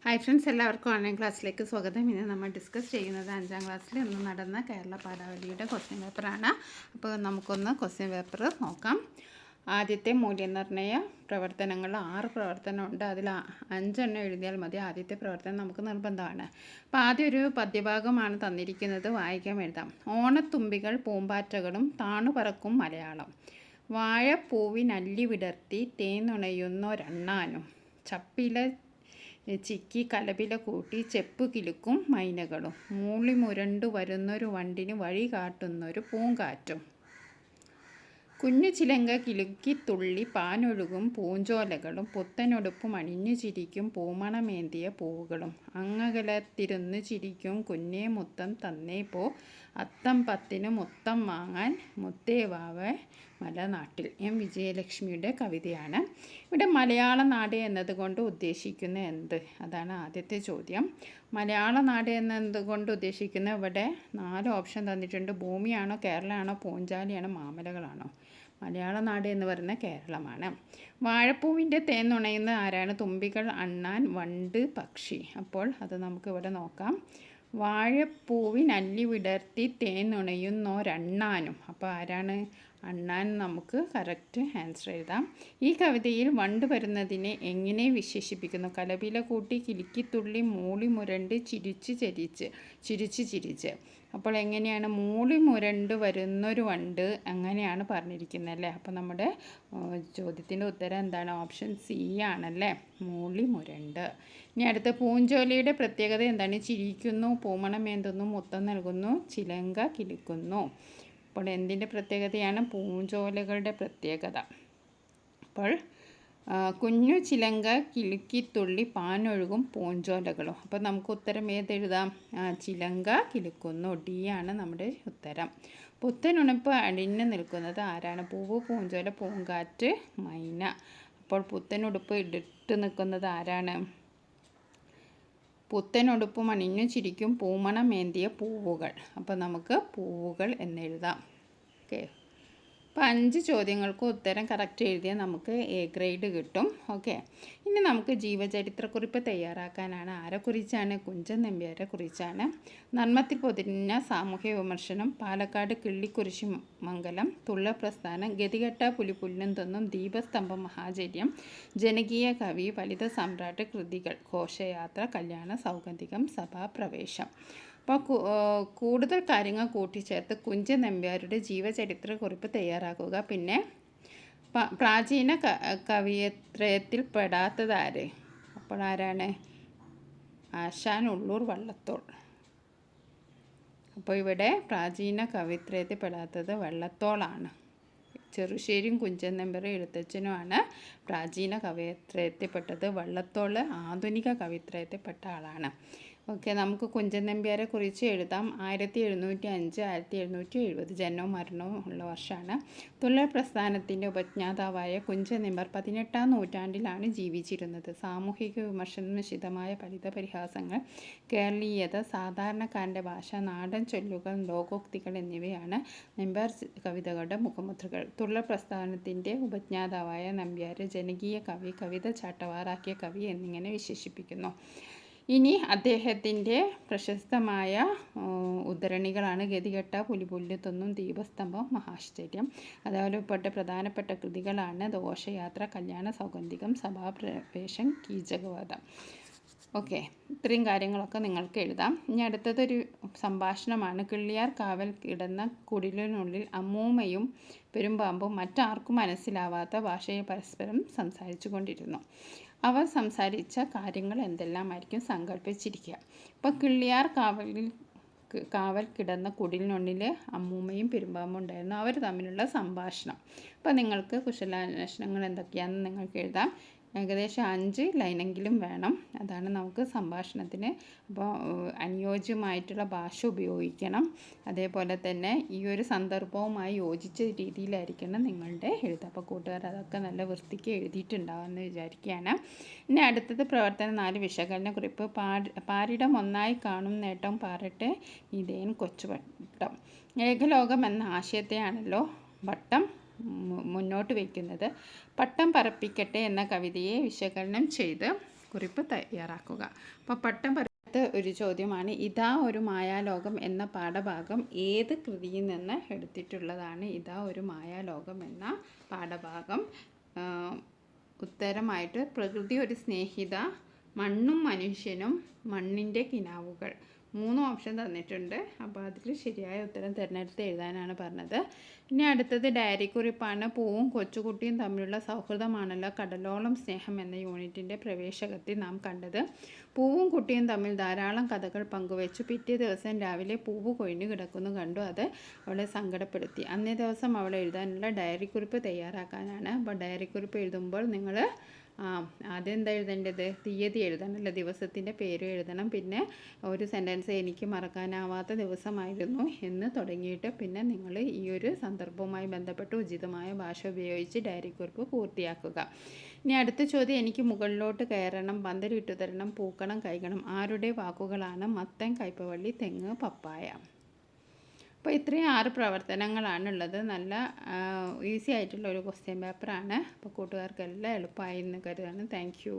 Hi friends, എല്ലാവർക്കും online ക്ലാസ്സിലേക്ക് സ്വാഗതം. ഇന്ന് നമ്മൾ ഡിസ്കസ് ചെയ്യുന്നത് 5ാം ക്ലാസ്സിൽ ഇന്ന് നടന്ന കേരള പാഠാവലിയുടെ ക്വസ്റ്റ്യൻ പേപ്പറാണ്. അപ്പോൾ നമുക്കൊന്ന് ക്വസ്റ്റ്യൻ പേപ്പർ നോക്കാം. ആദ്യത്തെ മൂല്യനിർണ്ണയ പ്രവർത്തനങ്ങൾ 6 പ്രവർത്തനമുണ്ട്. അതിൽ 5 എണ്ണം എഴുതിയാൽ മതി. ആദ്യത്തെ പ്രവർത്തനം നമുക്ക് നിർബന്ധമാണ്. അപ്പോൾ ആദ്യം ഒരു പദ്യഭാഗമാണ് തന്നിരിക്കുന്നത്, വായിക്കാം എഴുതാം. ഓണത്തുമ്പികൾ പൂമ്പാറ്റകളും താണുപറക്കും മലയാളം. വാഴപ്പൂവിനല്ലി വിടർത്തി തേനുണയുന്നൊരണ്ണാനും ചപ്പില ചിക്കി കലപില കൂട്ടി ചെപ്പു കിലുക്കും മൈനകളും മൂളി മുരണ്ടു വരുന്നൊരു വണ്ടിന് വഴി കാട്ടുന്നൊരു പൂങ്കാറ്റും. കുഞ്ഞു ചിലങ്ക കിലുക്കി തുള്ളി പാനൊഴുകും പൂഞ്ചോലകളും പുത്തനൊടുപ്പും അണിഞ്ഞു ചിരിക്കും പൂമണമേന്തിയ പൂവുകളും. അങ്ങകലത്തിരുന്ന് ചിരിക്കും കുഞ്ഞേ മുത്തം തന്നേ പോ അത്തം പത്തിന് മുത്തം വാങ്ങാൻ മുത്തേവാവ മലനാട്ടിൽ. എം വിജയലക്ഷ്മിയുടെ കവിതയാണ്. ഇവിടെ മലയാള നാട് എന്നതുകൊണ്ട് ഉദ്ദേശിക്കുന്ന എന്ത്? അതാണ് ആദ്യത്തെ ചോദ്യം. മലയാള നാട് എന്നതുകൊണ്ട് ഉദ്ദേശിക്കുന്ന ഇവിടെ 4 ഓപ്ഷൻ തന്നിട്ടുണ്ട്. ഭൂമിയാണോ, കേരളമാണോ, പൂഞ്ചാലിയാണോ, മാമലകളാണോ? മലയാള നാട് എന്ന് പറയുന്ന കേരളമാണ്. വാഴപ്പൂവിൻ്റെ തേൻ നുണയുന്ന ആരാണ്? തുമ്പികൾ, അണ്ണാൻ, വണ്ട്, പക്ഷി. അപ്പോൾ അത് നമുക്ക് ഇവിടെ നോക്കാം. വാഴപ്പൂവിനല്ലി വിടർത്തി തേൻ നുണയുന്നൊരണ്ണാനും. അപ്പോൾ ആരാണ്? അണ്ണാൻ. നമുക്ക് കറക്റ്റ് ആൻസർ എഴുതാം. ഈ കവിതയിൽ വണ്ട് വരുന്നതിനെ എങ്ങനെ വിശേഷിപ്പിക്കുന്നു? കലപില കൂട്ടി കിലുക്കിത്തുള്ളി മൂളി മുരണ്ട് ചിരിച്ച് ചിരിച്ച്. അപ്പോൾ എങ്ങനെയാണ്? മൂളി മുരണ്ട് വരുന്നൊരു വണ്ട് അങ്ങനെയാണ് പറഞ്ഞിരിക്കുന്നത് അല്ലേ? അപ്പോൾ നമ്മുടെ ചോദ്യത്തിൻ്റെ ഉത്തരം എന്താണ്? ഓപ്ഷൻ സി ആണല്ലേ, മൂളി മുരണ്ട്. ഇനി അടുത്ത പൂഞ്ചോലയുടെ പ്രത്യേകത എന്താണ്? ചിരിക്കുന്നു, പൂമണമേന്തുന്നു, മുത്തം നൽകുന്നു, ചിലങ്ക കിലുക്കുന്നു. അപ്പോൾ എന്തിൻ്റെ പ്രത്യേകതയാണ്? പൂഞ്ചോലകളുടെ പ്രത്യേകത. അപ്പോൾ കുഞ്ഞു ചിലങ്ക കിലുക്കിത്തുള്ളി പാനൊഴുകും പൂഞ്ചോലകളും. അപ്പോൾ നമുക്ക് ഉത്തരം ഏതെഴുതാം? ചിലങ്ക കിലുക്കുന്നു. ഡി ആണ് നമ്മുടെ ഉത്തരം. പുത്തനുണപ്പ് അണിഞ്ഞു നിൽക്കുന്നത് ആരാണ്? പൂവ്, പൂഞ്ചോല, പൂങ്കാറ്റ്, മൈന. അപ്പോൾ പുത്തനുടുപ്പ് ഇട്ട് നിൽക്കുന്നത് ആരാണ്? പുത്തനുടുപ്പും അണിഞ്ഞു ചിരിക്കും പൂമണമേന്തിയ പൂവുകൾ. അപ്പോൾ നമുക്ക് പൂവുകൾ എന്നെഴുതാം. ഓക്കെ. അപ്പോൾ 5 ചോദ്യങ്ങൾക്ക് ഉത്തരം കറക്റ്റ് എഴുതിയാൽ നമുക്ക് എ ഗ്രേഡ് കിട്ടും. ഓക്കെ. ഇനി നമുക്ക് ജീവചരിത്രക്കുറിപ്പ് തയ്യാറാക്കാനാണ്. ആരെക്കുറിച്ചാണ്? കുഞ്ചൻ നമ്പ്യാരെ കുറിച്ചാണ്. നർമ്മത്തിൽ പൊതിഞ്ഞ സാമൂഹ്യ വിമർശനം, പാലക്കാട് കിള്ളിക്കുരിശി മംഗലം, തുള്ളപ്രസ്ഥാനം, ഗതികെട്ട പുലിപുല്ലും തിന്നും, ദീപസ്തംഭം, മഹാചര്യം, ജനകീയ കവി, ഫലിത സമ്രാട്ട്, കൃതികൾ, ഘോഷയാത്ര, കല്യാണ സൗഗന്ധികം, സഭാപ്രവേശം. അപ്പോൾ കൂടുതൽ കാര്യങ്ങൾ കൂട്ടിച്ചേർത്ത് കുഞ്ചൻ നമ്പ്യാരുടെ ജീവചരിത്ര കുറിപ്പ് തയ്യാറാക്കുക. പിന്നെ പ്രാചീന കവിയത്രയത്തിൽ പെടാത്തതാര്? അപ്പോൾ ആരാണ്? ആശാൻ ഉള്ളൂർ വള്ളത്തോൾ. അപ്പോൾ ഇവിടെ പ്രാചീന കവിത്രയത്തിൽ പെടാത്തത് വള്ളത്തോളാണ്. ചെറുശ്ശേരിയും കുഞ്ചൻ നമ്പ്യാരും എഴുത്തച്ഛനുമാണ് പ്രാചീന കവിത്രയത്തിൽപ്പെട്ടത്. വള്ളത്തോൾ ആധുനിക കവിത്രയത്തിൽപ്പെട്ട ആളാണ്. ഓക്കെ. നമുക്ക് കുഞ്ചൻ നമ്പ്യാരെ കുറിച്ച് എഴുതാം. 1705 1770 ജനനവും മരണവും ഉള്ള വർഷമാണ്. തുള്ളൽ പ്രസ്ഥാനത്തിൻ്റെ ഉപജ്ഞാതാവായ കുഞ്ചൻ നമ്പ്യാർ 18ാം നൂറ്റാണ്ടിലാണ് ജീവിച്ചിരുന്നത്. സാമൂഹിക വിമർശനം, നിശിതമായ ഫലിത പരിഹാസങ്ങൾ, കേരളീയത, സാധാരണക്കാരൻ്റെ ഭാഷ, നാടൻ ചൊല്ലുകൾ, ലോകോക്തികൾ എന്നിവയാണ് നമ്പ്യാർ കവിതകളുടെ മുഖമുദ്രകൾ. തുള്ളൽ പ്രസ്ഥാനത്തിൻ്റെ ഉപജ്ഞാതാവായ നമ്പ്യാരെ ജനകീയ കവി, കവിത ചാട്ടവാറാക്കിയ കവി എന്നിങ്ങനെ വിശേഷിപ്പിക്കുന്നു. ഇനി അദ്ദേഹത്തിൻ്റെ പ്രശസ്തമായ ഉദ്ധരണികളാണ് ഗതികെട്ട പുലിപുല്ല് തിന്നും, ദീപസ്തംഭം, മഹാശ്ചര്യം. അതേപോലെപ്പെട്ട പ്രധാനപ്പെട്ട കൃതികളാണ് ഘോഷയാത്ര, കല്യാണ സൗഗന്ധികം, സഭാപ്രവേശം, കീചകവധം. ഓക്കെ. ഇത്രയും കാര്യങ്ങളൊക്കെ നിങ്ങൾക്ക് എഴുതാം. ഇനി അടുത്തതൊരു സംഭാഷണമാണ്. കിള്ളിയാർ കാവൽ കിടന്ന കുടിലിനുള്ളിൽ അമ്മൂമ്മയും പെരുമ്പാമ്പും മറ്റാർക്കും മനസ്സിലാവാത്ത ഭാഷയെ പരസ്പരം സംസാരിച്ചു കൊണ്ടിരുന്നു. അവർ സംസാരിച്ച കാര്യങ്ങൾ എന്തെല്ലാമായിരിക്കും? സങ്കല്പിച്ചിരിക്കുക. ഇപ്പോൾ കിള്ളിയാർ കാവൽ കിടന്ന കുടിലിനുള്ളിൽ അമ്മൂമ്മയും പെരുമ്പാമ്പും ഉണ്ടായിരുന്നു. അവർ തമ്മിലുള്ള സംഭാഷണം. അപ്പോൾ നിങ്ങൾക്ക് കുശലാന്വേഷണങ്ങൾ എന്തൊക്കെയാണെന്ന് നിങ്ങൾക്ക് എഴുതാം. ഏകദേശം 5 ലൈനെങ്കിലും വേണം. അതാണ് നമുക്ക് സംഭാഷണത്തിന്. അപ്പോൾ അനുയോജ്യമായിട്ടുള്ള ഭാഷ ഉപയോഗിക്കണം. അതേപോലെ തന്നെ ഈ ഒരു സന്ദർഭവുമായി യോജിച്ച രീതിയിലായിരിക്കണം നിങ്ങളുടെ എഴുത്ത്. അപ്പോൾ കൂട്ടുകാർ അതൊക്കെ നല്ല വൃത്തിക്ക് എഴുതിയിട്ടുണ്ടാവുമെന്ന് വിചാരിക്കുകയാണ്. ഇനി അടുത്തത് പ്രവർത്തനം 4 വിശകലന കുറിപ്പ്. പാരിടം ഒന്നായി കാണും നേട്ടം പാറട്ടെ ഇതേൻ കൊച്ചുവട്ടം. ഏകലോകം എന്ന ആശയത്തെയാണല്ലോ വട്ടം മുന്നോട്ട് വയ്ക്കുന്നത്. പട്ടം പറപ്പിക്കട്ടെ എന്ന കവിതയെ വിശകലനം ചെയ്ത് കുറിപ്പ് തയ്യാറാക്കുക. അപ്പോൾ പട്ടം അടുത്ത ഒരു ചോദ്യമാണ്. ഇതാ ഒരു മായാലോകം എന്ന പാഠഭാഗം ഏത് കൃതിയിൽ നിന്ന് എടുത്തിട്ടുള്ളതാണ്? ഇതാ ഒരു മായാലോകം എന്ന പാഠഭാഗം ഉത്തരമായിട്ട് പ്രകൃതി ഒരു സ്നേഹിത, മണ്ണും മനുഷ്യനും, മണ്ണിൻ്റെ കിനാവുകൾ, 3 ഓപ്ഷൻ തന്നിട്ടുണ്ട്. അപ്പോൾ അതിൽ ശരിയായ ഉത്തരം തിരഞ്ഞെടുത്ത് എഴുതാനാണ് പറഞ്ഞത്. ഇനി അടുത്തത് ഡയറി കുറിപ്പാണ്. പൂവും കൊച്ചുകുട്ടിയും തമ്മിലുള്ള സൗഹൃദമാണല്ലോ കടലോളം സ്നേഹം എന്ന യൂണിറ്റിൻ്റെ പ്രവേശകത്തിൽ നാം കണ്ടത്. പൂവും കുട്ടിയും തമ്മിൽ ധാരാളം കഥകൾ പങ്കുവച്ചു. പിറ്റേ ദിവസം രാവിലെ പൂവ് കൊഴിഞ്ഞു കിടക്കുന്നു കണ്ടു. അത് അവളെ സങ്കടപ്പെടുത്തി. അന്നേ ദിവസം അവൾ എഴുതാനുള്ള ഡയറി കുറിപ്പ് തയ്യാറാക്കാനാണ്. അപ്പോൾ ഡയറി കുറിപ്പ് എഴുതുമ്പോൾ നിങ്ങൾ ആദ്യം എന്താ എഴുതേണ്ടത്? തീയതി എഴുതണമല്ലോ, ദിവസത്തിൻ്റെ പേര് എഴുതണം. പിന്നെ ഒരു സെൻറ്റൻസ് എനിക്ക് മറക്കാനാവാത്ത ദിവസമായിരുന്നു എന്ന് തുടങ്ങിയിട്ട് പിന്നെ നിങ്ങൾ ഈ ഒരു സന്ദർഭവുമായി ബന്ധപ്പെട്ട് ഉചിതമായ ഭാഷ ഉപയോഗിച്ച് ഡയറി കുറിപ്പ് പൂർത്തിയാക്കുക. ഇനി അടുത്ത ചോദ്യം, എനിക്ക് മുകളിലോട്ട് കയറണം, പന്തലിട്ടു തരണം, പൂക്കണം, കൈകണം, ആരുടെ വാക്കുകളാണ്? മത്തൻ, കയ്പവള്ളി, തെങ്ങ്, പപ്പായ. അപ്പോൾ ഇത്രയും 6 പ്രവർത്തനങ്ങളാണുള്ളത്. നല്ല ഈസി ആയിട്ടുള്ള ഒരു ക്വസ്റ്റ്യൻ പേപ്പറാണ്. അപ്പോൾ കൂട്ടുകാർക്കെല്ലാം എളുപ്പമായി എന്ന് കരുതാണ്. Thank you.